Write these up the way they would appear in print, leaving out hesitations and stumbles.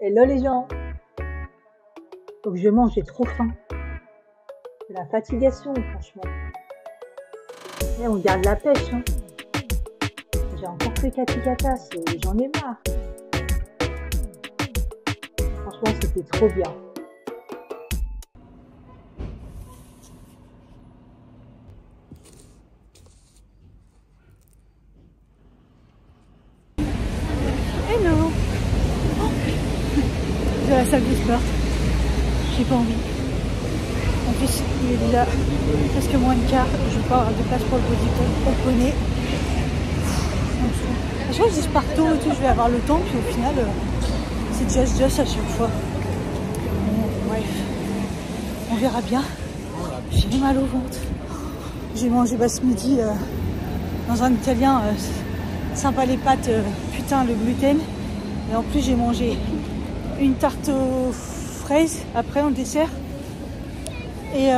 Hello les gens. Faut que je mange, j'ai trop faim. C'est la fatigation, franchement. Et on garde la pêche, hein. J'ai encore fait Katikata, j'en ai marre. Franchement, c'était trop bien. Hello. De la salle de sport. J'ai pas envie. En plus, il est déjà presque moins de quart. Je vais pas avoir de place pour le bodybuilding au poney. À chaque fois, je dis pars tôt et tout, je vais avoir le temps. Puis au final, c'est just à chaque fois. Bon, bref, on verra bien. J'ai mal au ventre. J'ai mangé ce midi dans un italien sympa les pâtes, putain le gluten. Et en plus, j'ai mangé une tarte aux fraises après en dessert. Et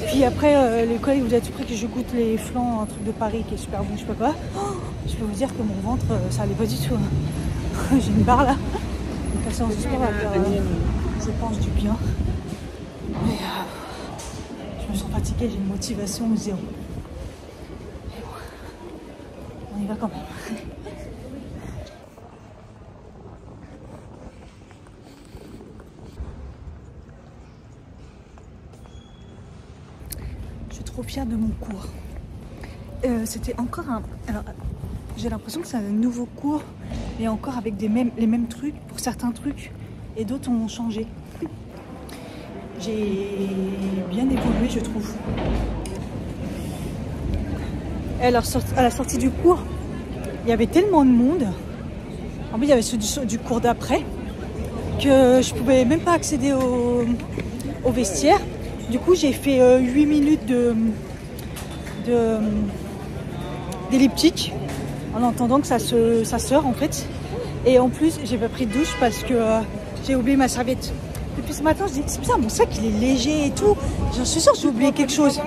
puis après, le collègue vous a tout pris que je goûte les flancs, un truc de Paris qui est super bon, je peux pas. Je peux vous dire que mon ventre, ça allait pas du tout. Hein. J'ai une barre là. Donc la séance de sport va faire, je pense, du bien. Mais je me sens fatiguée, j'ai une motivation zéro. Mais bon, on y va quand même. Trop fière de mon cours. C'était encore un... Alors, j'ai l'impression que c'est un nouveau cours, mais encore avec les mêmes trucs pour certains trucs, et d'autres ont changé. J'ai bien évolué, je trouve. Et à la sortie du cours, il y avait tellement de monde. En plus, il y avait ceux du cours d'après, que je pouvais même pas accéder au vestiaire. Du coup, j'ai fait 8 minutes d'elliptique en entendant que ça sort en fait. Et en plus, j'ai pas pris de douche parce que j'ai oublié ma serviette. Depuis ce matin, je dis c'est bizarre, mon sac il est léger et tout. Je suis sûre que j'ai oublié quelque chose.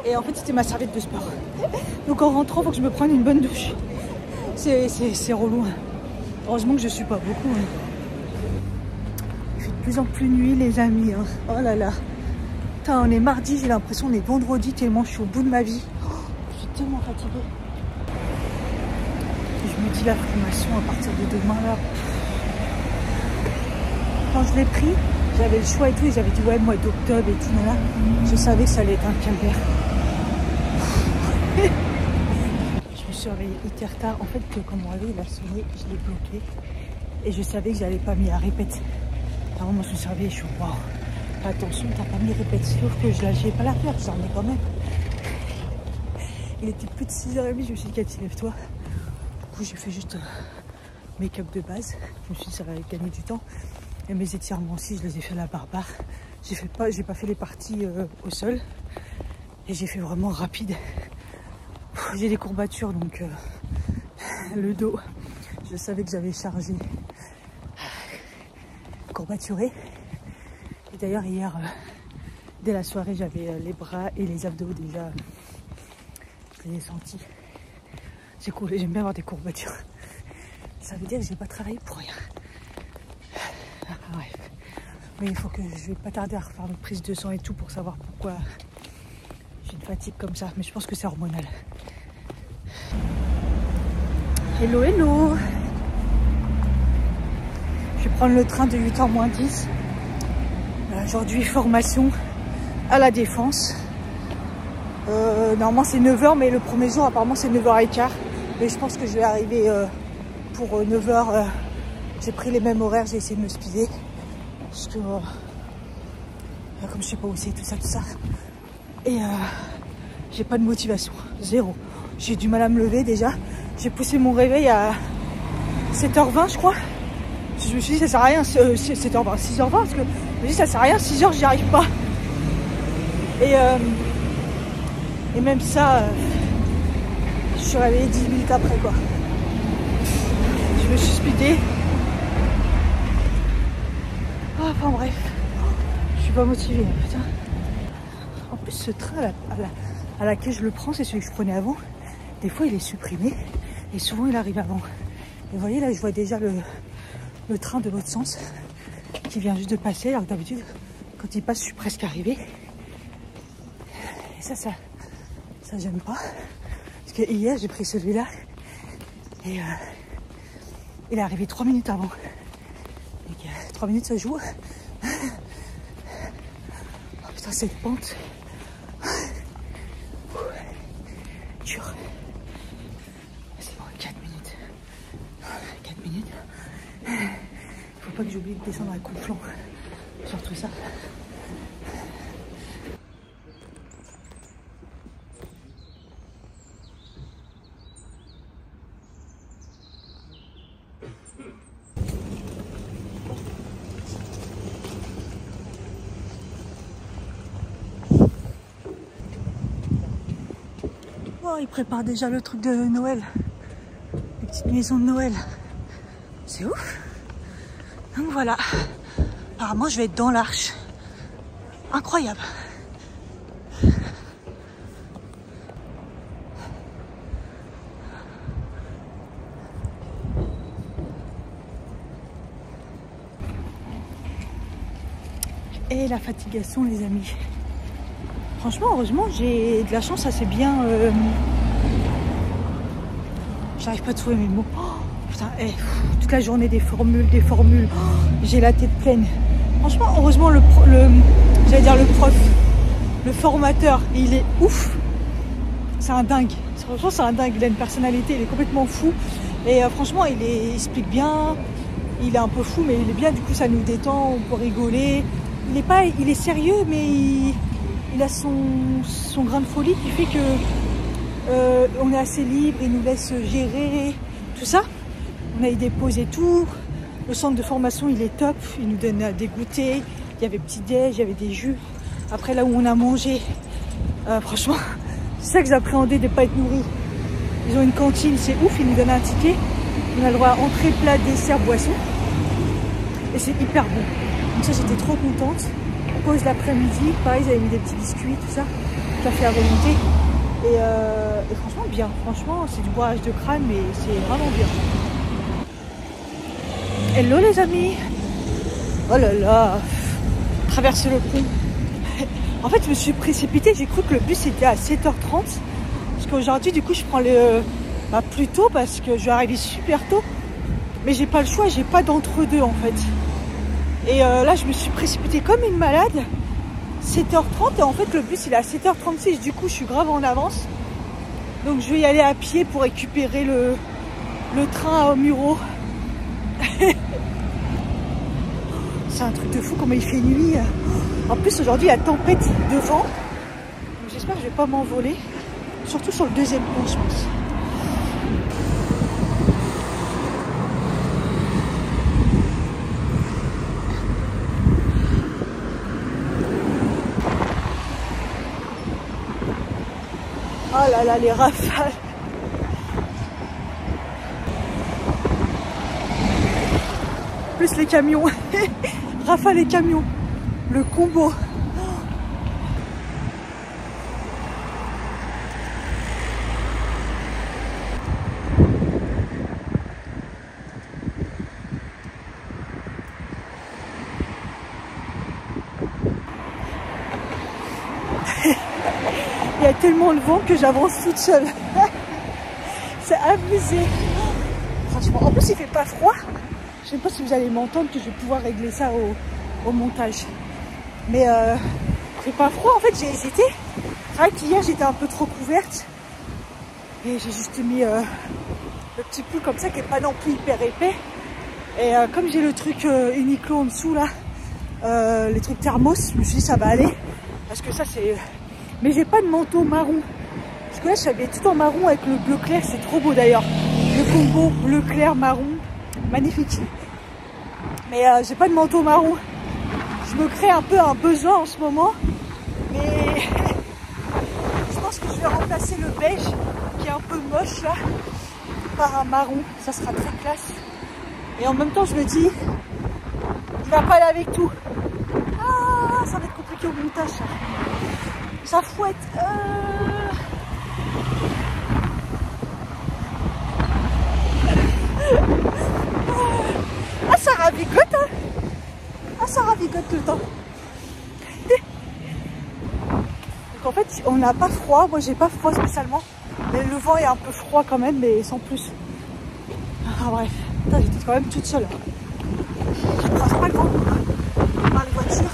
Et en fait, c'était ma serviette de sport. Donc en rentrant, il faut que je me prenne une bonne douche. C'est relou. Heureusement que je suis pas beaucoup. Il fait de plus en plus nuit, les amis. Hein. Oh là là. On est mardi, j'ai l'impression qu'on est vendredi tellement je suis au bout de ma vie. Oh, je suis tellement fatiguée. Je me dis la formation à partir de demain là. Quand je l'ai pris, j'avais le choix et tout, et j'avais dit ouais mois d'octobre et tout là. Je savais que ça allait être un calvaire. Je me suis réveillée hyper tard. En fait, quand mon réveil il a sonné, je l'ai bloqué. Et je savais que j'allais pas mis à répéter. Alors moi je me suis réveillée, je suis waouh. Attention, t'as pas mis répétition, que je n'ai pas la faire, j'en ai quand même. Il était plus de 6h30, je me suis dit Cathy, lève-toi. Du coup, j'ai fait juste make-up de base. Je me suis dit ça va gagner du temps. Et mes étirements aussi, je les ai fait à la barbare. J'ai pas fait les parties au sol. Et j'ai fait vraiment rapide. J'ai des courbatures, donc le dos, je savais que j'avais chargé courbaturé. Et d'ailleurs hier, dès la soirée, j'avais les bras et les abdos déjà. Je les ai sentis. C'est cool, j'aime bien avoir des courbatures. Ça veut dire que j'ai pas travaillé pour rien. Bref. Mais il faut que je vais pas tarder à refaire une prise de sang et tout pour savoir pourquoi j'ai une fatigue comme ça. Mais je pense que c'est hormonal. Hello, hello. Je vais prendre le train de 8h moins 10. Aujourd'hui, formation à la Défense. Normalement, c'est 9h, mais le premier jour, apparemment, c'est 9h15. Mais je pense que je vais arriver pour 9h. J'ai pris les mêmes horaires, j'ai essayé de me speeder. Parce que, comme je sais pas où c'est, tout ça. Et j'ai pas de motivation, zéro. J'ai du mal à me lever déjà. J'ai poussé mon réveil à 7h20, je crois. Je me suis dit, ça sert à rien, 7h20, 6h20, parce que je me dis, ça sert à rien, 6h, j'y arrive pas. Et même ça, je suis réveillée 10 minutes après, quoi. Je me suis speedée. Enfin bref, je suis pas motivée, putain. En plus, ce train à laquelle je le prends, c'est celui que je prenais avant. Des fois, il est supprimé et souvent, il arrive avant. Et vous voyez là, je vois déjà le train de l'autre sens qui vient juste de passer. Alors que d'habitude, quand il passe, je suis presque arrivée. Et ça j'aime pas. Parce que hier, j'ai pris celui-là et il est arrivé 3 minutes avant. Donc 3 minutes, ça joue. Oh putain, cette pente. Dur. C'est bon, 4 minutes. 4 minutes. Faut pas que j'oublie de descendre à Conflans. Surtout ça. Oh, ils préparent déjà le truc de Noël. Les petites maisons de Noël. C'est ouf. Donc voilà. Apparemment, je vais être dans l'arche. Incroyable. Et la fatigation, les amis. Franchement, heureusement, j'ai de la chance assez bien. J'arrive pas à trouver mes mots. Oh, putain, toute la journée des formules. Oh, j'ai la tête pleine. Franchement, heureusement, j'allais dire le prof, le formateur, il est ouf. C'est un dingue. Franchement, c'est un dingue. Il a une personnalité, il est complètement fou. Et franchement, il explique bien. Il est un peu fou, mais il est bien. Du coup, ça nous détend, on peut rigoler. Il est sérieux, mais il a son grain de folie qui fait que on est assez libre, il nous laisse gérer tout ça. On a des pauses et tout. Le centre de formation, il est top. Il nous donne des goûters. Il y avait petit-déj, il y avait des jus. Après, là où on a mangé, franchement, c'est ça que j'appréhendais de ne pas être nourri. Ils ont une cantine, c'est ouf. Ils nous donnent un ticket. On a le droit à entrée, plat, dessert, boisson. Et c'est hyper bon. Donc ça, j'étais trop contente. Pause l'après-midi, pareil, ils avaient mis des petits biscuits, tout ça. Café à volonté. Et franchement, bien. Franchement, c'est du bourrage de crâne, mais c'est vraiment bien. Hello les amis. Oh là là. Traverser le pont. En fait, je me suis précipitée. J'ai cru que le bus était à 7h30. Parce qu'aujourd'hui, du coup, je prends plus tôt parce que je vais arriver super tôt. Mais j'ai pas le choix, j'ai pas d'entre-deux en fait. Et là, je me suis précipitée comme une malade. 7h30 et en fait, le bus il est à 7h36. Du coup, je suis grave en avance. Donc, je vais y aller à pied pour récupérer le train à Muro. C'est un truc de fou comment il fait nuit. En plus, aujourd'hui, il y a tempête de vent. J'espère que je vais pas m'envoler. Surtout sur le deuxième pont, je pense. Oh là là, les rafales. Plus les camions. Rafales et camions. Le combo. Il y a tellement de vent que j'avance toute seule. C'est abusé. Franchement, en plus il fait pas froid. Je sais pas si vous allez m'entendre, que je vais pouvoir régler ça au montage. Mais il fait pas froid. En fait, j'ai hésité. C'est vrai qu'hier j'étais un peu trop couverte. Et j'ai juste mis le petit pull comme ça qui est pas non plus hyper épais. Et comme j'ai le truc Uniqlo en dessous là, les trucs thermos, je me suis dit ça va aller. Parce que ça c'est... Mais j'ai pas de manteau marron. Parce que là je suis habillée tout en marron avec le bleu clair, c'est trop beau d'ailleurs. Le combo bleu clair marron, magnifique. Mais j'ai pas de manteau marron. Je me crée un peu un besoin en ce moment. Mais je pense que je vais remplacer le beige qui est un peu moche là par un marron. Ça sera très classe. Et en même temps je me dis, il va pas aller avec tout. Ah, ça va être compliqué au montage ça. Ça fouette. ça ravigote tout le temps. Donc en fait, on n'a pas froid. Moi, j'ai pas froid spécialement. Mais le vent est un peu froid quand même, mais sans plus. Ah bref, j'étais quand même toute seule. Je ne croise pas grand monde par les voitures.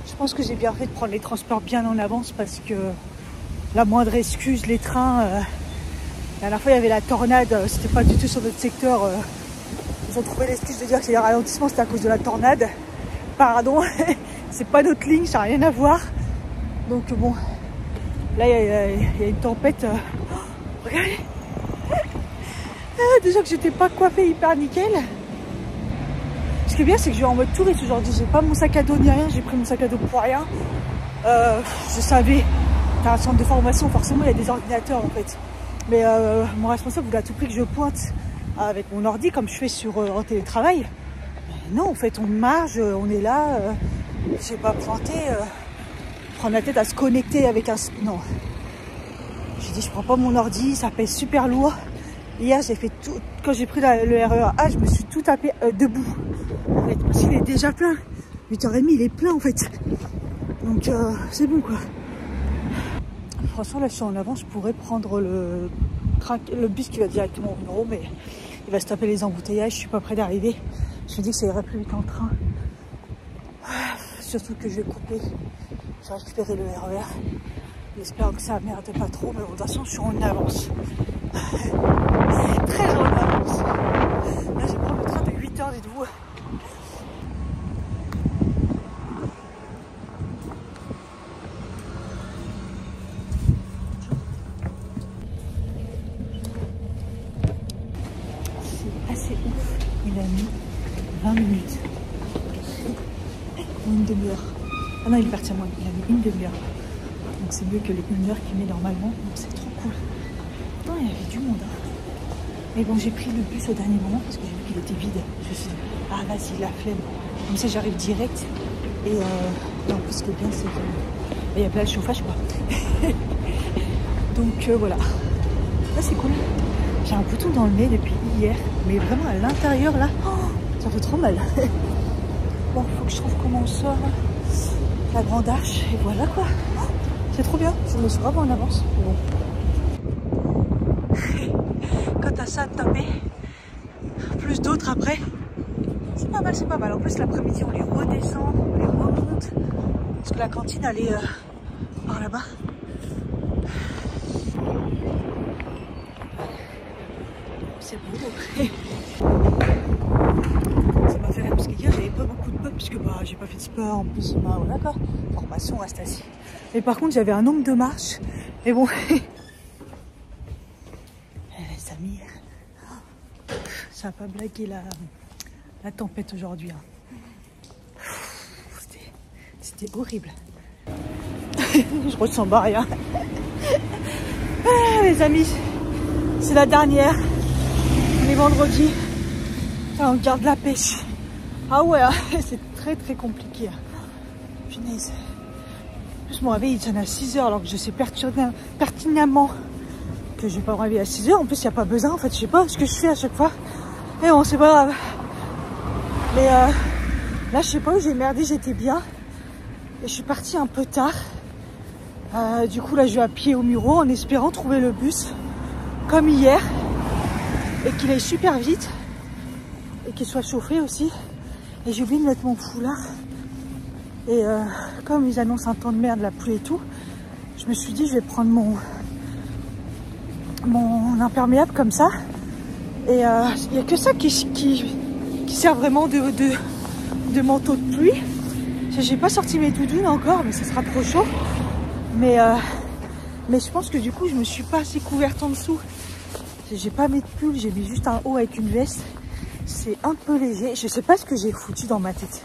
Je pense que j'ai bien fait de prendre les transports bien en avance parce que la moindre excuse, les trains, la dernière fois il y avait la tornade, c'était pas du tout sur notre secteur. Ils ont trouvé l'excuse de dire que les ralentissements c'était à cause de la tornade. Pardon, c'est pas notre ligne, ça n'a rien à voir. Donc bon, là il y a une tempête. Regardez. Déjà que j'étais pas coiffée hyper nickel. Ce qui est bien, c'est que je vais en mode touriste aujourd'hui. J'ai pas mon sac à dos ni rien, j'ai pris mon sac à dos pour rien. Je savais, dans un centre de formation, forcément il y a des ordinateurs en fait. Mais mon responsable voulait à tout prix que je pointe avec mon ordi comme je fais en télétravail. Mais non, en fait, on marche, on est là. Je sais pas pointer, prendre la tête à se connecter avec un. Non. J'ai dit, je prends pas mon ordi, ça pèse super lourd. Hier, j'ai fait tout. Quand j'ai pris le RER A, je me suis tout tapé debout. En fait, parce qu'il est déjà plein. 8h30, il est plein en fait. Donc, c'est bon quoi. Franchement, là, je suis en avance. Je pourrais prendre le bus qui va directement au bureau, mais il va se taper les embouteillages. Je suis pas près d'arriver. Je me dis que ça irait plus vite en train. Surtout que je vais couper. J'ai récupéré le RER. J'espère que ça merde pas trop, mais de toute façon, je suis en avance. Très en avance. Là, je prends le train de 8h, dites-vous. C'est assez ouf. Il a mis 20 minutes. Ou une demi-heure. Ah non, il est parti à moi. Il a mis une demi-heure. Donc c'est mieux que les 1 heure qu'il met normalement. Donc c'est trop cool. Non, il y avait du monde. Hein. Mais bon, j'ai pris le bus au dernier moment parce que j'ai vu qu'il était vide. Je me suis dit, ah vas-y, la flemme. Comme ça, j'arrive direct. Et en plus, ce qui est bien, c'est qu'il y a plein de chauffage, quoi. Donc voilà. Là, c'est cool. J'ai un bouton dans le nez depuis hier. Mais vraiment, à l'intérieur, là, ça fait trop mal. Bon, faut que je trouve comment on sort la grande arche. Et voilà, quoi. C'est trop bien. Je me suis vraiment en avance. Bon. Quand t'as ça à taper, plus d'autres après, c'est pas mal, c'est pas mal. En plus, l'après-midi, on les redescend, on les remonte. Parce que la cantine, elle est par là-bas. C'est beau. Ça m'a fait rire parce qu'hier, j'avais pas beaucoup de pop puisque bah, j'ai pas fait de sport. En plus, bah, voilà quoi. Formation, reste assis. Et par contre, j'avais un nombre de marches. Et bon. Les amis, ça n'a pas blagué la tempête aujourd'hui. Hein. C'était horrible. Je ressens pas rien. Ah, les amis, c'est la dernière. On est vendredi. On garde la pêche. Ah ouais, c'est très très compliqué. Punaise. Je me réveille, il sonne à 6h alors que je sais pertinemment que je vais pas me réveiller à 6h. En plus, il n'y a pas besoin. En fait, je sais pas ce que je fais à chaque fois. Et bon, c'est pas grave. Mais là, je sais pas où j'ai merdé, j'étais bien. Et je suis partie un peu tard. Du coup, là, je vais à pied au Muro en espérant trouver le bus comme hier. Et qu'il aille super vite. Et qu'il soit chauffé aussi. Et j'ai oublié de mettre mon foulard. Et comme ils annoncent un temps de merde, la pluie et tout, je me suis dit, je vais prendre mon imperméable comme ça. Et il n'y a que ça qui sert vraiment de manteau de pluie. J'ai pas sorti mes doudounes encore, mais ça sera trop chaud. Mais je pense que du coup, je me suis pas assez couverte en dessous. J'ai pas mis de pull, j'ai mis juste un haut avec une veste. C'est un peu léger. Je sais pas ce que j'ai foutu dans ma tête.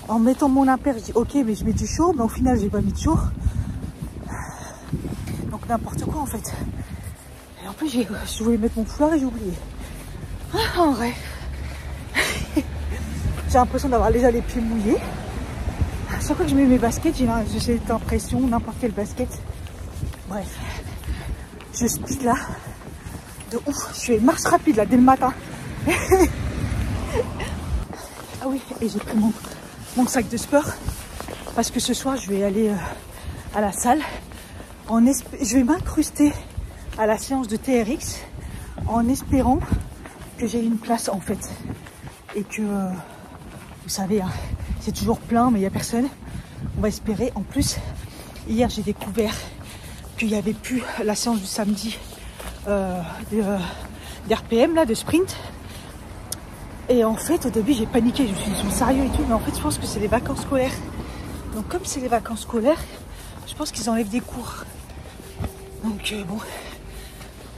En mettant mon imper, je dis ok, mais je mets du chaud, mais au final, j'ai pas mis de chaud. Donc n'importe quoi en fait. Et en plus, je voulais mettre mon foulard et j'ai oublié. Ah, en vrai. J'ai l'impression d'avoir déjà les pieds mouillés. À chaque fois que je mets mes baskets, j'ai cette impression, n'importe quel basket. Bref, je speed là. De ouf, je fais marche rapide là dès le matin. Ah oui, et j'ai pris mon sac de sport. Parce que ce soir, je vais aller à la salle. Je vais m'incruster à la séance de TRX en espérant que j'ai une place en fait. Et que, vous savez, hein, c'est toujours plein mais il n'y a personne. On va espérer. En plus, hier j'ai découvert qu'il n'y avait plus la séance du samedi d'RPM là, de sprint. Et en fait, au début j'ai paniqué, je me suis dit, ils sont sérieux et tout. Mais en fait, je pense que c'est les vacances scolaires. Donc comme c'est les vacances scolaires, je pense qu'ils enlèvent des cours. Donc bon,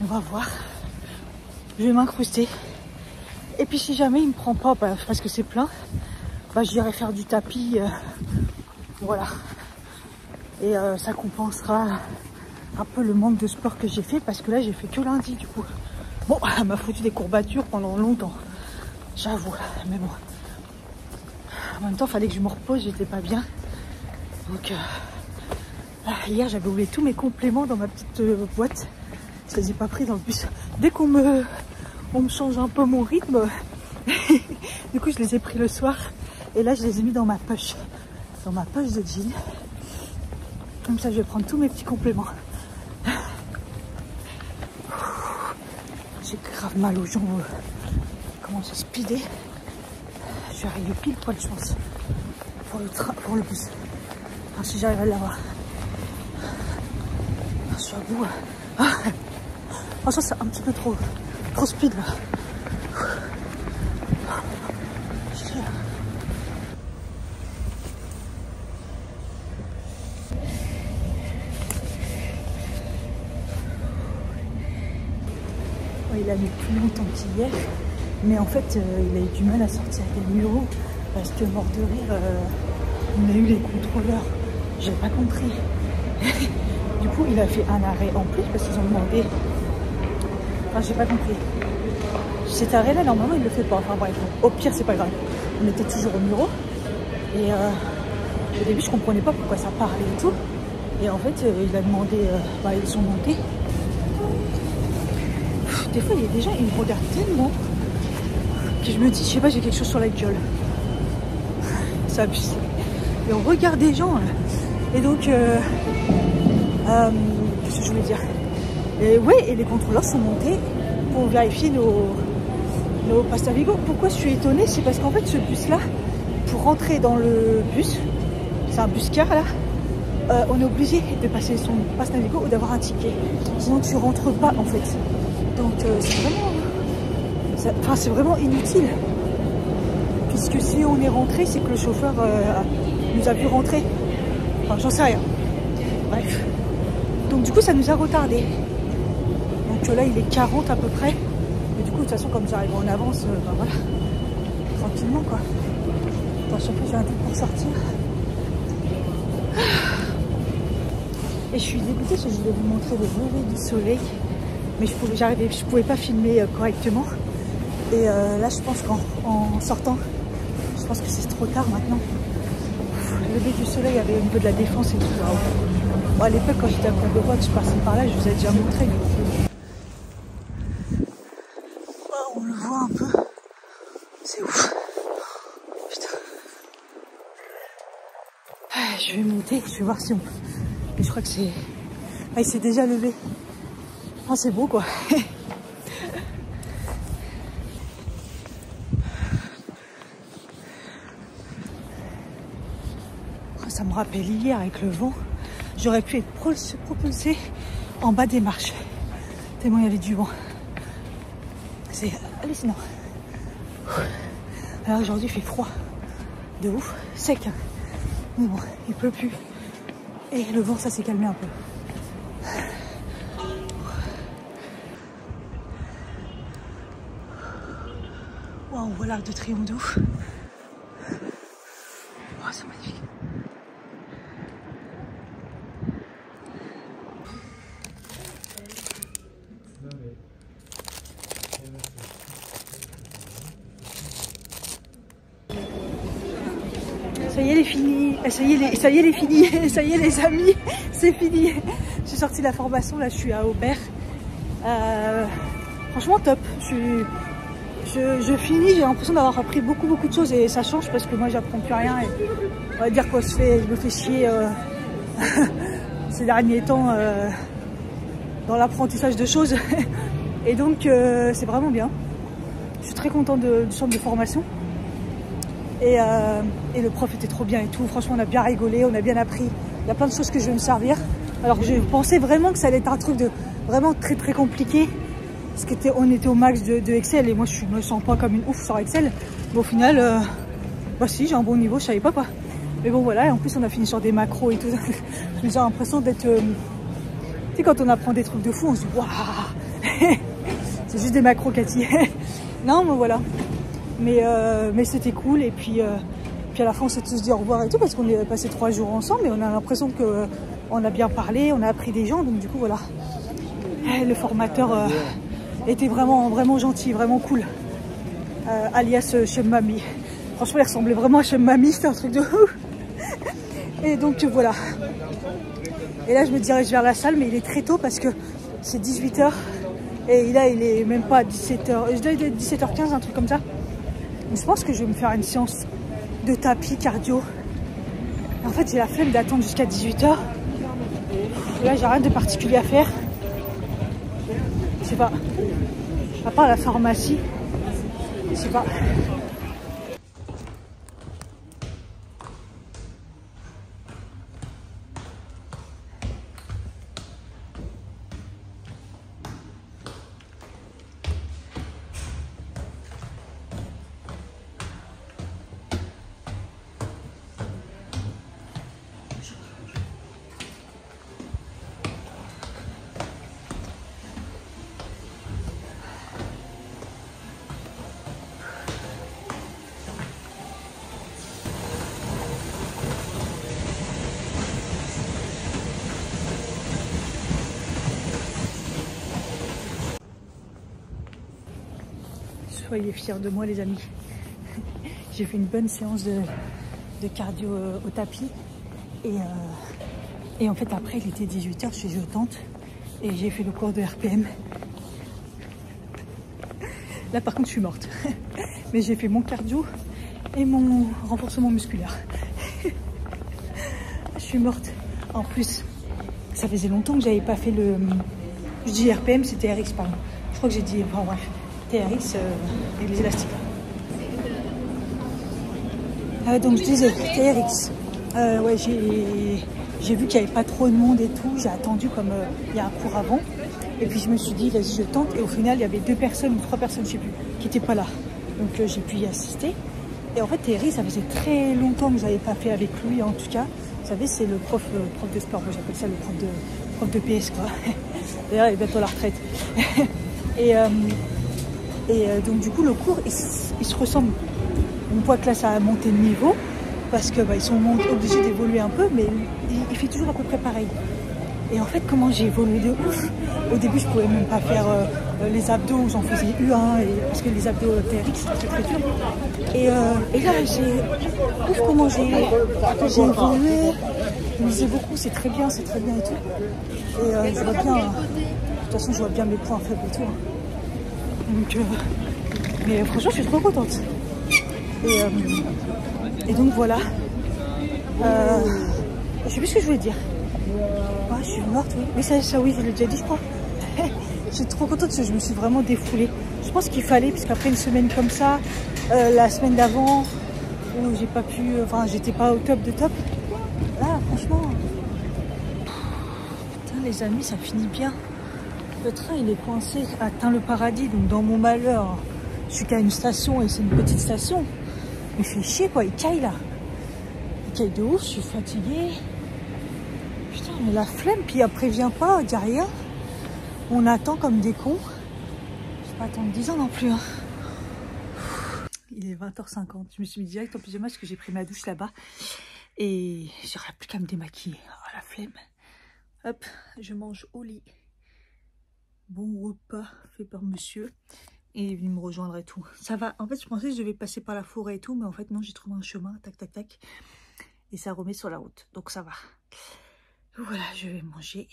on va voir. Je vais m'incruster. Et puis si jamais il me prend pas, parce que c'est plein, j'irai faire du tapis. Voilà. Et ça compensera un peu le manque de sport que j'ai fait, parce que là j'ai fait que lundi du coup. Bon, elle m'a foutu des courbatures pendant longtemps, j'avoue. Mais bon, en même temps, il fallait que je me repose, j'étais pas bien. Donc hier j'avais oublié tous mes compléments dans ma petite boîte. Je les ai pas pris dans le bus. Dès qu'on me change un peu mon rythme, du coup je les ai pris le soir. Et là je les ai mis dans ma poche de jean. Comme ça je vais prendre tous mes petits compléments. J'ai grave mal aux jambes. Comment se speeder. Je vais arriver pile poil je pense. Pour le bus. Enfin, si j'arrive à l'avoir. Je suis à bout. Oh, ça c'est un petit peu trop speed là. Il a mis plus longtemps qu'hier, mais en fait il a eu du mal à sortir des numéros parce que mort de rire, on a eu les contrôleurs, j'ai pas compris. Du coup il a fait un arrêt en plus parce qu'ils ont demandé, enfin j'ai pas compris. Cet arrêt là normalement il le fait pas, enfin bref, au pire c'est pas grave. On était toujours au bureau et au début je comprenais pas pourquoi ça parlait et tout, et en fait il a demandé, ils sont montés. Des fois, il y a des gens, ils me regardent tellement que je me dis, je sais pas, j'ai quelque chose sur la gueule. C'est abusé. Et on regarde des gens. Et donc, qu'est-ce que je voulais dire? Et ouais, et les contrôleurs sont montés pour vérifier nos passes Navigo. Pourquoi je suis étonnée? C'est parce qu'en fait, ce bus-là, pour rentrer dans le bus, c'est un bus car là, on est obligé de passer son passe Navigo ou d'avoir un ticket. Sinon, tu rentres pas en fait. Donc c'est vraiment inutile. Puisque si on est rentré, c'est que le chauffeur nous a vu rentrer. Enfin, j'en sais rien. Bref. Donc du coup, ça nous a retardé. Donc là, il est 40 à peu près. Et du coup, de toute façon, comme j'arrive en avance, voilà. Tranquillement, quoi. Attends, chaque fois, j'ai un truc pour sortir. Et je suis dégoûtée parce que je voulais vous montrer le lever du soleil. Mais je pouvais pas filmer correctement. Et là, je pense qu'en sortant, je pense que c'est trop tard maintenant. Le lever du soleil avait au niveau de la Défense et tout. Bon, à l'époque, quand j'étais à Courbevoie, je passais par là, je vous ai déjà montré. Oh, on le voit un peu. C'est ouf. Putain. Je vais monter, je vais voir si on peut. Mais je crois que c'est... Ah, il s'est déjà levé. Ah, c'est beau quoi. Ça me rappelle hier avec le vent, j'aurais pu être propulsée en bas des marches. Tellement il y avait du vent. C'est hallucinant. Alors aujourd'hui il fait froid. De ouf, sec. Mais bon, il pleut plus. Et le vent ça s'est calmé un peu. On voit l'Arc de Triomphe de ouf. Oh, c'est magnifique. Ça y y est, les fini. Ça y est, les fini. Ça y est, les amis, c'est fini. J'ai sorti la formation, là, je suis à Aubert. Franchement, top. Je finis, j'ai l'impression d'avoir appris beaucoup de choses et ça change parce que moi, j'apprends plus rien. Et on va dire quoi, je me fais chier ces derniers temps dans l'apprentissage de choses. Et donc, c'est vraiment bien. Je suis très contente du centre de formation. Et le prof était trop bien et tout. Franchement, on a bien rigolé, on a bien appris. Il y a plein de choses que je vais me servir. Alors que je pensais vraiment que ça allait être un truc de vraiment très compliqué. Parce qu'on était au max de Excel et moi je me sens pas comme une ouf sur Excel. Mais au final, bah si, j'ai un bon niveau, je savais pas quoi. Mais bon voilà, et en plus on a fini sur des macros et tout. J'ai l'impression d'être... tu sais, quand on apprend des trucs de fou, on se dit waouh. C'est juste des macros, Cathy. Non, mais voilà. Mais c'était cool et puis à la fin on s'est tous dit au revoir et tout parce qu'on est passé 3 jours ensemble et on a l'impression qu'on a bien parlé, on a appris des gens, donc du coup voilà. Le formateur était vraiment gentil, vraiment cool. Alias Chef Mamie. Franchement il ressemblait vraiment à Chef Mamie, c'était un truc de ouf. Et donc voilà. Et là je me dirige vers la salle mais il est très tôt parce que c'est 18 h et là il est même pas 17 h. Je dois être 17 h 15, un truc comme ça. Je pense que je vais me faire une séance de tapis cardio. En fait, j'ai la flemme d'attendre jusqu'à 18 h. Là, j'ai rien de particulier à faire. Je sais pas. À part la pharmacie. Je sais pas. Soyez fiers de moi les amis. J'ai fait une bonne séance de cardio au tapis et en fait après il était 18 h, je suis jetante et j'ai fait le cours de RPM. Là par contre je suis morte. Mais j'ai fait mon cardio et mon renforcement musculaire. Je suis morte. En plus ça faisait longtemps que j'avais pas fait le... Je dis RPM, c'était RX pardon. Je crois que j'ai dit... Enfin bref. TRX et les élastiques. Donc je disais TRX. Ouais, j'ai vu qu'il n'y avait pas trop de monde et tout. J'ai attendu comme il y a un cours avant. Et puis je me suis dit, vas-y, je tente. Et au final, il y avait 2 personnes ou 3 personnes, je sais plus, qui n'étaient pas là. Donc j'ai pu y assister. Et en fait, TRX, ça faisait très longtemps que je n'avais pas fait avec lui, en tout cas. Vous savez, c'est le prof de sport. Moi, j'appelle ça le prof de PS, quoi. D'ailleurs, il est bientôt à la retraite. Et donc du coup le cours il se ressemble. On voit que là ça a monté de niveau parce que ils sont obligés d'évoluer un peu, mais il fait toujours à peu près pareil. Et en fait comment j'ai évolué de ouf. Au début je pouvais même pas faire les abdos, j'en faisais U1 parce que les abdos TRX c'est très dur. Et là ouf comment j'ai évolué. Je me disais beaucoup, c'est très bien et tout. Et je vois bien, de toute façon je vois bien mes points faibles et tout. Donc, mais franchement, je suis trop contente. Et donc voilà. Je sais plus ce que je voulais dire. Ouais, je suis morte, oui. Mais ça oui, je l'ai déjà dit, je crois. Je suis trop contente parce que je me suis vraiment défoulée. Je pense qu'il fallait, puisqu'après une semaine comme ça, la semaine d'avant, où j'ai pas pu, enfin, j'étais pas au top de top. Là, franchement, putain, les amis, ça finit bien. Le train il est coincé, atteint le paradis, donc dans mon malheur, je suis qu'à une station et c'est une petite station. Mais fait chier quoi, il caille là. Il caille de ouf, je suis fatiguée. Putain, mais la flemme, puis après vient pas, il n'y a rien. On attend comme des cons. Je vais pas attendre 10 ans non plus. Hein. Il est 20 h 50, je me suis mis direct en pyjama parce que j'ai pris ma douche là-bas. Et j'aurais plus qu'à me démaquiller. Oh la flemme. Hop, je mange au lit. Bon repas fait par monsieur et il est venu me rejoindre et tout. Ça va, en fait je pensais que je devais passer par la forêt et tout, mais en fait non, j'ai trouvé un chemin, tac tac tac. et ça remet sur la route. Donc ça va. Voilà, je vais manger.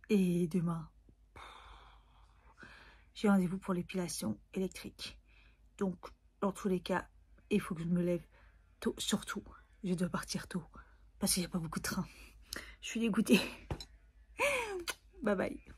Et demain, j'ai rendez-vous pour l'épilation électrique. Donc, dans tous les cas, il faut que je me lève tôt. Surtout, je dois partir tôt. Parce qu'il n'y a pas beaucoup de train. Je suis dégoûtée. Bye bye.